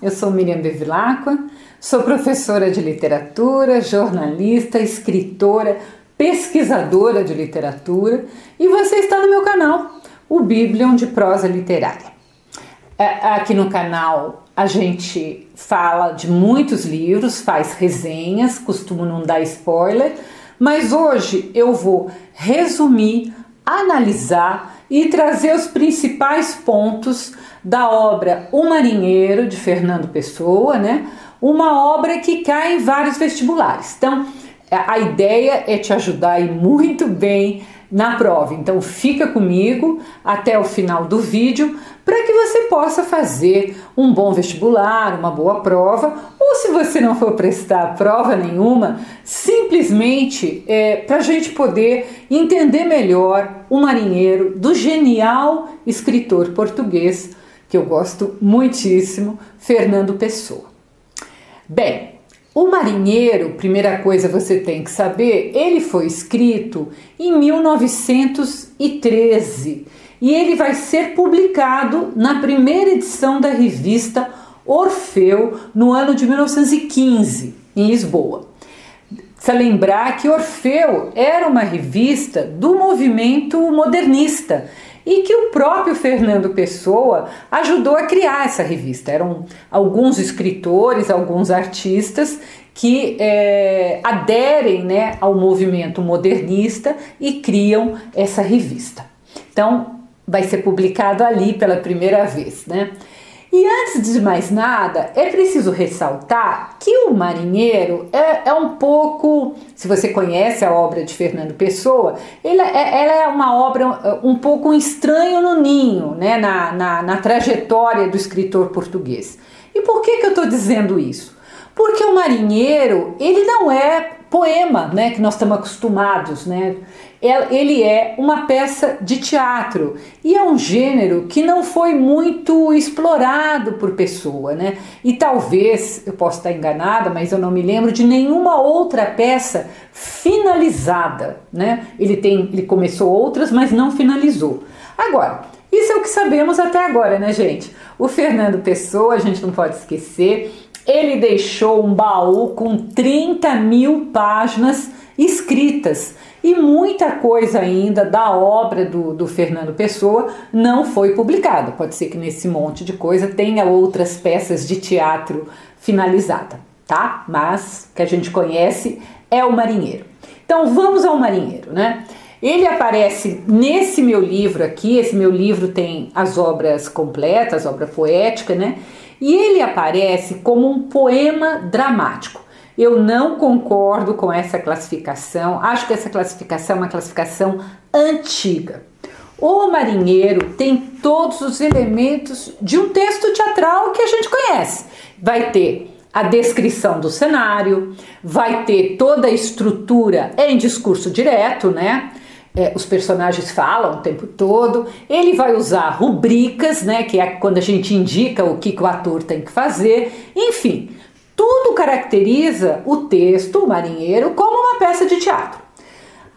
eu sou Miriam Bevilacqua, sou professora de literatura, jornalista, escritora, pesquisadora de literatura e você está no meu canal, o Biblion de Prosa Literária. Aqui no canal a gente fala de muitos livros, faz resenhas, costumo não dar spoiler, mas hoje eu vou resumir, analisar e trazer os principais pontos da obra O Marinheiro, de Fernando Pessoa, né? Uma obra que cai em vários vestibulares. Então, a ideia é te ajudar aí muito bem na prova. Então, fica comigo até o final do vídeo para que você possa fazer um bom vestibular, uma boa prova, ou se você não for prestar prova nenhuma, simplesmente para a gente poder entender melhor O Marinheiro, do genial escritor português, que eu gosto muitíssimo, Fernando Pessoa. Bem, O Marinheiro, primeira coisa você tem que saber, ele foi escrito em 1913 e ele vai ser publicado na primeira edição da revista Orfeu no ano de 1915, em Lisboa. Precisa lembrar que Orfeu era uma revista do movimento modernista e que o próprio Fernando Pessoa ajudou a criar essa revista. Eram alguns escritores, alguns artistas que aderem, né, ao movimento modernista e criam essa revista. Então, vai ser publicado ali pela primeira vez, né? E antes de mais nada, é preciso ressaltar que O Marinheiro é um pouco, se você conhece a obra de Fernando Pessoa, ela é uma obra um pouco estranho no ninho, né, na trajetória do escritor português. E por que eu estou dizendo isso? Porque O Marinheiro, ele não é poema, né, que nós estamos acostumados, né? Ele é uma peça de teatro e é um gênero que não foi muito explorado por Pessoa, né? E talvez, eu possa estar enganada, mas eu não me lembro de nenhuma outra peça finalizada, né? Ele começou outras, mas não finalizou. Agora, isso é o que sabemos até agora, né, gente? O Fernando Pessoa, a gente não pode esquecer, ele deixou um baú com 30 mil páginas escritas e muita coisa ainda da obra do Fernando Pessoa não foi publicada. Pode ser que nesse monte de coisa tenha outras peças de teatro finalizada, tá? Mas que a gente conhece é O Marinheiro. Então vamos ao Marinheiro, né? Ele aparece nesse meu livro aqui, esse meu livro tem as obras completas, obra poética, né? E ele aparece como um poema dramático. Eu não concordo com essa classificação, acho que essa classificação é uma classificação antiga. O Marinheiro tem todos os elementos de um texto teatral que a gente conhece. Vai ter a descrição do cenário, vai ter toda a estrutura em discurso direto, né? Os personagens falam o tempo todo, ele vai usar rubricas, né, que é quando a gente indica o que o ator tem que fazer, enfim, tudo caracteriza o texto, O Marinheiro, como uma peça de teatro.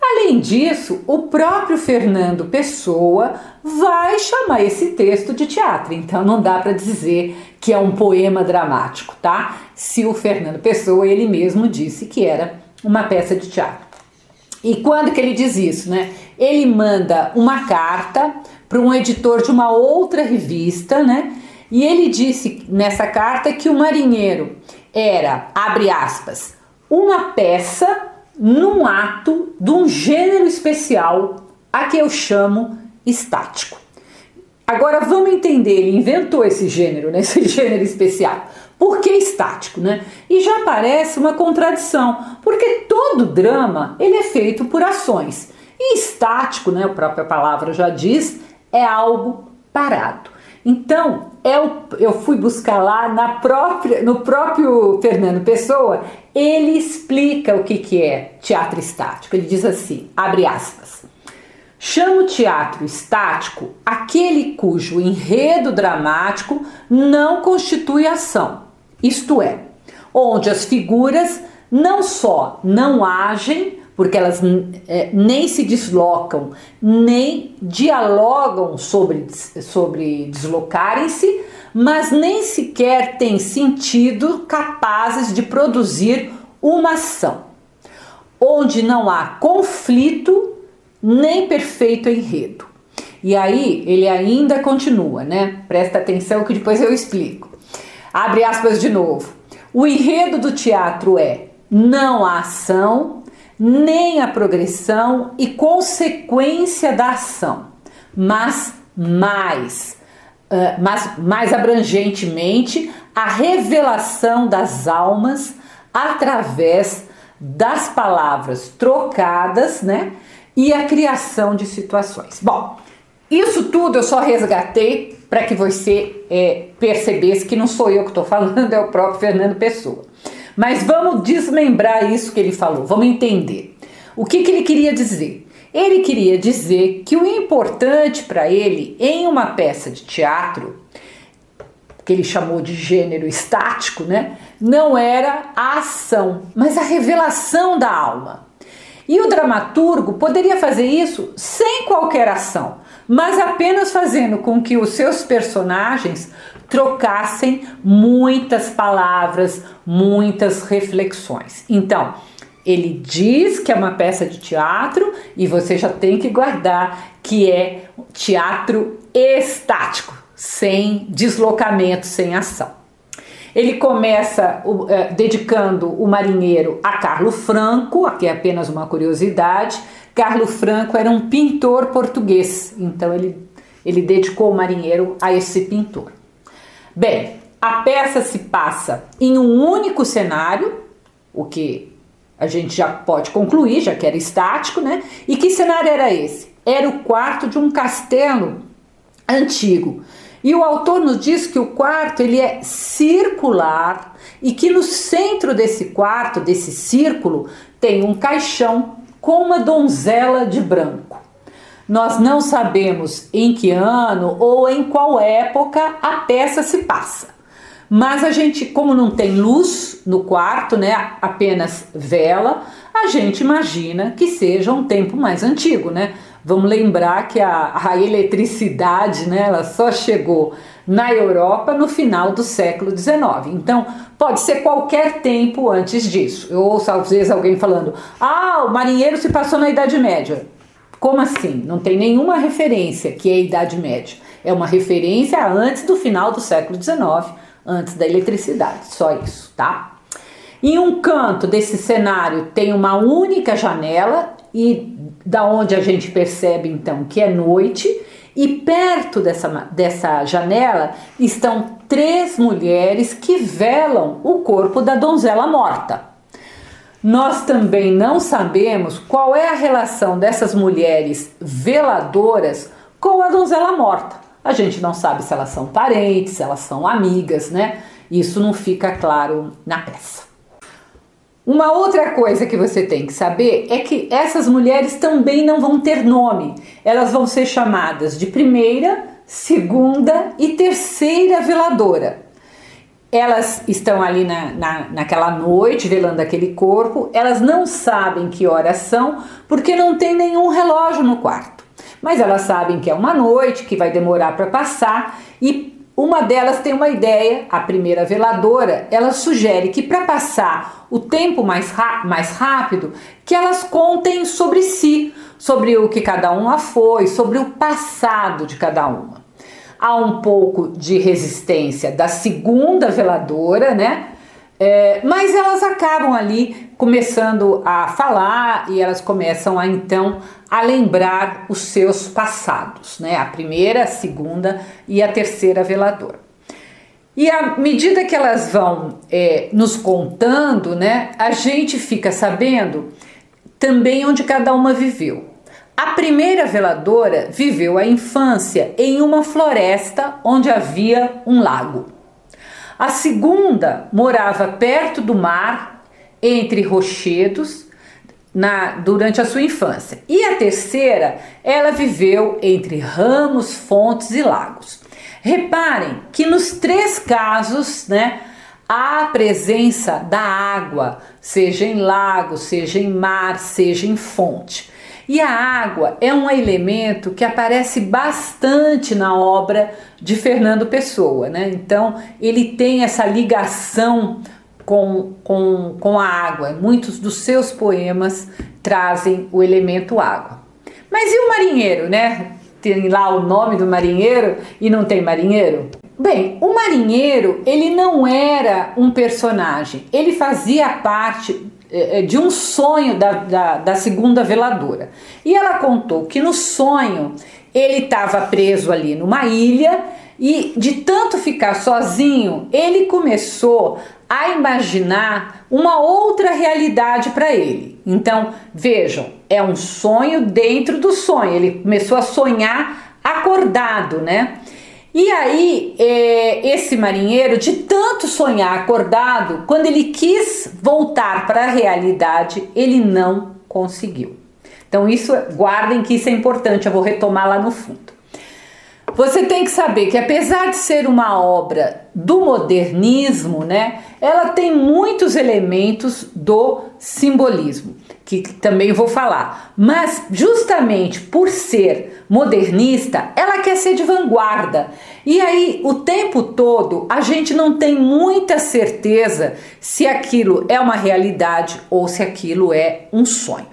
Além disso, o próprio Fernando Pessoa vai chamar esse texto de teatro, então não dá para dizer que é um poema dramático, tá? Se o Fernando Pessoa, ele mesmo disse que era uma peça de teatro. E quando que ele diz isso, né? Ele manda uma carta para um editor de uma outra revista, né? E ele disse nessa carta que O Marinheiro era, abre aspas, uma peça num ato de um gênero especial a que eu chamo estático. Agora vamos entender, ele inventou esse gênero, né? Esse gênero especial. Por que estático, né? E já parece uma contradição, porque todo drama ele é feito por ações. E estático, né, a própria palavra já diz, é algo parado. Então, eu fui buscar lá no próprio Fernando Pessoa, ele explica o que é teatro estático. Ele diz assim, abre aspas, chama o teatro estático aquele cujo enredo dramático não constitui ação, isto é, onde as figuras não só não agem, porque elas nem se deslocam, nem dialogam sobre deslocarem-se, mas nem sequer têm sentido capazes de produzir uma ação, onde não há conflito nem perfeito enredo. E aí ele ainda continua, né? Presta atenção que depois eu explico. Abre aspas de novo. O enredo do teatro é: não há ação, nem a progressão e consequência da ação, mas mais abrangentemente a revelação das almas através das palavras trocadas, né? E a criação de situações. Bom, isso tudo eu só resgatei para que você percebesse que não sou eu que estou falando, é o próprio Fernando Pessoa. Mas vamos desmembrar isso que ele falou, vamos entender. O que ele queria dizer? Ele queria dizer que o importante para ele em uma peça de teatro, que ele chamou de gênero estático, né, não era a ação, mas a revelação da alma. E o dramaturgo poderia fazer isso sem qualquer ação, mas apenas fazendo com que os seus personagens trocassem muitas palavras, muitas reflexões. Então, ele diz que é uma peça de teatro e você já tem que guardar que é teatro estático, sem deslocamento, sem ação. Ele começa dedicando o marinheiro a Carlo Franco, aqui é apenas uma curiosidade. Carlo Franco era um pintor português, então ele dedicou o marinheiro a esse pintor. Bem, a peça se passa em um único cenário, o que a gente já pode concluir, já que era estático, né? E que cenário era esse? Era o quarto de um castelo antigo. E o autor nos diz que o quarto ele é circular e que no centro desse quarto, desse círculo, tem um caixão com uma donzela de branco. Nós não sabemos em que ano ou em qual época a peça se passa. Mas a gente, como não tem luz no quarto, né, apenas vela, a gente imagina que seja um tempo mais antigo, né? Vamos lembrar que a eletricidade, né, ela só chegou na Europa no final do século XIX. Então, pode ser qualquer tempo antes disso. Eu ouço às vezes alguém falando: o marinheiro se passou na Idade Média. Como assim? Não tem nenhuma referência que é a Idade Média. É uma referência antes do final do século XIX, antes da eletricidade, só isso, tá? Em um canto desse cenário tem uma única janela e da onde a gente percebe então que é noite, e perto dessa janela estão 3 mulheres que velam o corpo da donzela morta. Nós também não sabemos qual é a relação dessas mulheres veladoras com a donzela morta. A gente não sabe se elas são parentes, se elas são amigas, né? Isso não fica claro na peça. Uma outra coisa que você tem que saber é que essas mulheres também não vão ter nome. Elas vão ser chamadas de primeira, segunda e terceira veladora. Elas estão ali naquela noite velando aquele corpo. Elas não sabem que horas são porque não tem nenhum relógio no quarto. Mas elas sabem que é uma noite, que vai demorar para passar, e uma delas tem uma ideia. A primeira veladora, ela sugere que para passar o tempo mais rápido, que elas contem sobre si, sobre o que cada uma foi, sobre o passado de cada uma. Há um pouco de resistência da segunda veladora, né? Mas elas acabam ali começando a falar e elas começam então a lembrar os seus passados, né? A primeira, a segunda e a terceira veladora. E à medida que elas vão nos contando, né, a gente fica sabendo também onde cada uma viveu. A primeira veladora viveu a infância em uma floresta onde havia um lago. A segunda morava perto do mar, entre rochedos, durante a sua infância. E a terceira, ela viveu entre ramos, fontes e lagos. Reparem que nos 3 casos, né, há a presença da água, seja em lago, seja em mar, seja em fonte. E a água é um elemento que aparece bastante na obra de Fernando Pessoa, né? Então ele tem essa ligação com a água. Muitos dos seus poemas trazem o elemento água. Mas e o marinheiro, né? Tem lá o nome do marinheiro e não tem marinheiro? Bem, o marinheiro, ele não era um personagem, ele fazia parte de um sonho da segunda veladora. E ela contou que no sonho ele estava preso ali numa ilha e de tanto ficar sozinho, ele começou a imaginar uma outra realidade para ele. Então, vejam, é um sonho dentro do sonho, ele começou a sonhar acordado, né? E aí, esse marinheiro, de tanto sonhar acordado, quando ele quis voltar para a realidade, ele não conseguiu. Então, guardem que isso é importante, eu vou retomar lá no fundo. Você tem que saber que, apesar de ser uma obra do modernismo, né, ela tem muitos elementos do simbolismo, que também vou falar. Mas, justamente por ser modernista, ela quer ser de vanguarda. E aí, o tempo todo, a gente não tem muita certeza se aquilo é uma realidade ou se aquilo é um sonho.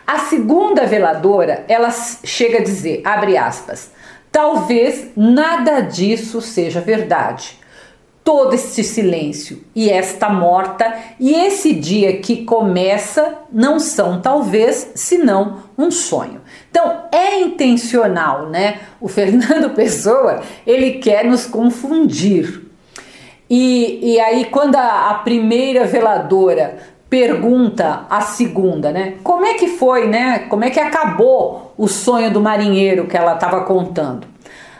A segunda veladora, ela chega a dizer, abre aspas, talvez nada disso seja verdade. Todo este silêncio e esta morta e esse dia que começa não são talvez senão um sonho. Então é intencional, né? O Fernando Pessoa, ele quer nos confundir. E aí quando a primeira veladora pergunta à segunda, né? Como é que foi, né? Como é que acabou o sonho do marinheiro que ela estava contando?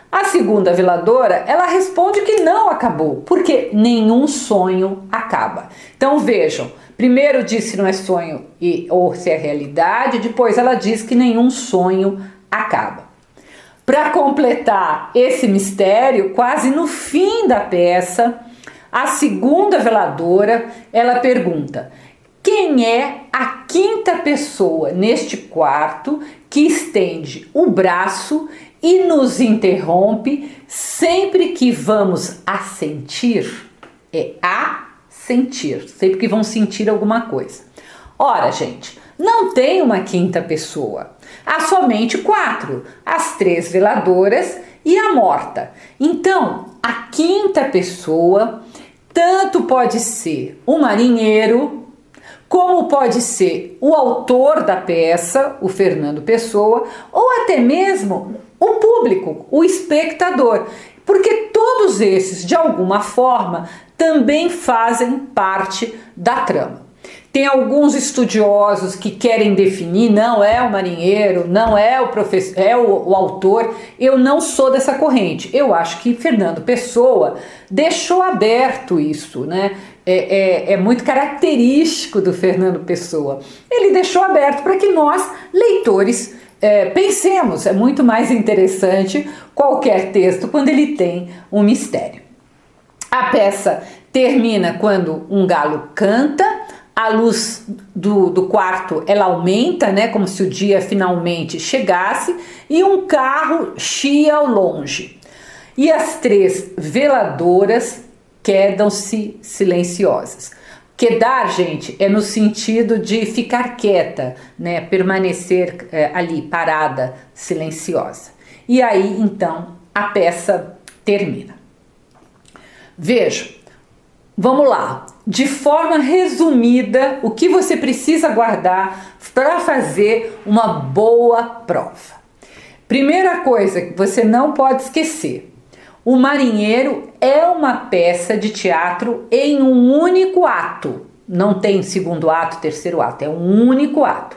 A segunda veladora, ela responde que não acabou, porque nenhum sonho acaba. Então vejam, primeiro diz se não é sonho ou se é realidade, depois ela diz que nenhum sonho acaba. Para completar esse mistério, quase no fim da peça, a segunda veladora, ela pergunta: quem é a quinta pessoa neste quarto que estende o braço e nos interrompe sempre que vamos assentir? É assentir, sempre que vão sentir alguma coisa. Ora, gente, não tem uma quinta pessoa. Há somente 4, as 3 veladoras e a morta. Então, a quinta pessoa tanto pode ser o marinheiro, como pode ser o autor da peça, o Fernando Pessoa, ou até mesmo o público, o espectador, porque todos esses, de alguma forma, também fazem parte da trama. Tem alguns estudiosos que querem definir, não é o marinheiro, não é o professor, é o autor. Eu não sou dessa corrente. Eu acho que Fernando Pessoa deixou aberto isso, né? É muito característico do Fernando Pessoa. Ele deixou aberto para que nós, leitores, pensemos. É muito mais interessante qualquer texto quando ele tem um mistério. A peça termina quando um galo canta, a luz do quarto ela aumenta, né, como se o dia finalmente chegasse, e um carro chia ao longe. E as 3 veladoras quedam-se silenciosas. Quedar, gente, é no sentido de ficar quieta, né, permanecer ali parada, silenciosa. E aí, então, a peça termina. Veja, vamos lá. De forma resumida, o que você precisa guardar para fazer uma boa prova. Primeira coisa que você não pode esquecer: O Marinheiro é uma peça de teatro em um único ato. Não tem segundo ato, terceiro ato, é um único ato.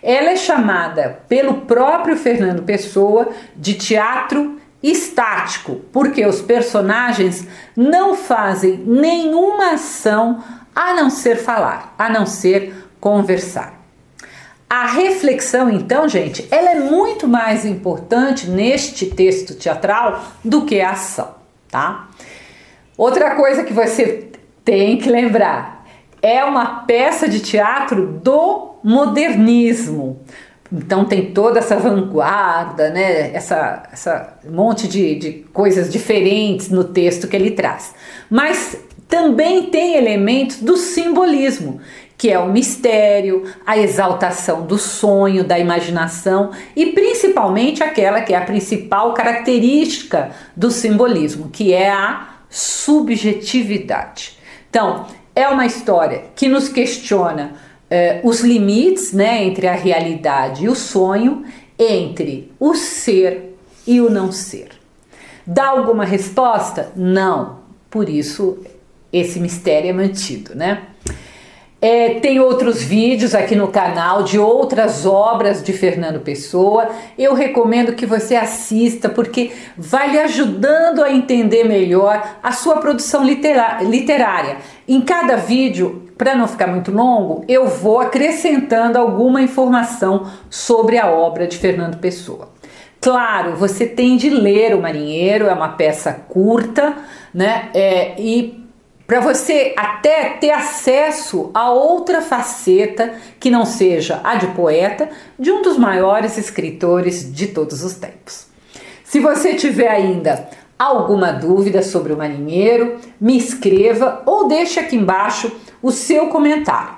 Ela é chamada pelo próprio Fernando Pessoa de teatro estático, porque os personagens não fazem nenhuma ação a não ser falar, a não ser conversar. A reflexão, então, gente, ela é muito mais importante neste texto teatral do que a ação, tá? Outra coisa que você tem que lembrar, é uma peça de teatro do modernismo. Então tem toda essa vanguarda, né? Essa monte de coisas diferentes no texto que ele traz. Mas também tem elementos do simbolismo, que é o mistério, a exaltação do sonho, da imaginação e principalmente aquela que é a principal característica do simbolismo, que é a subjetividade. Então, é uma história que nos questiona os limites, né, entre a realidade e o sonho, entre o ser e o não ser. Dá alguma resposta? Não. Por isso, esse mistério é mantido, né? Tem outros vídeos aqui no canal de outras obras de Fernando Pessoa. Eu recomendo que você assista porque vai lhe ajudando a entender melhor a sua produção literária. Em cada vídeo, para não ficar muito longo, eu vou acrescentando alguma informação sobre a obra de Fernando Pessoa. Claro, você tem de ler O Marinheiro, é uma peça curta, né? E para você até ter acesso a outra faceta que não seja a de poeta de um dos maiores escritores de todos os tempos. Se você tiver ainda alguma dúvida sobre O Marinheiro, me escreva ou deixe aqui embaixo o seu comentário.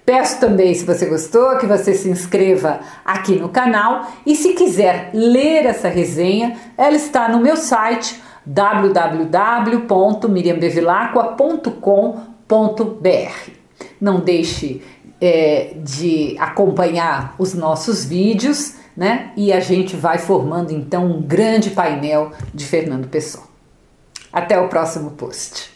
Peço também, se você gostou, que você se inscreva aqui no canal e se quiser ler essa resenha, ela está no meu site www.miriambevilacqua.com.br. Não deixe de acompanhar os nossos vídeos, né? E a gente vai formando então um grande painel de Fernando Pessoa. Até o próximo post.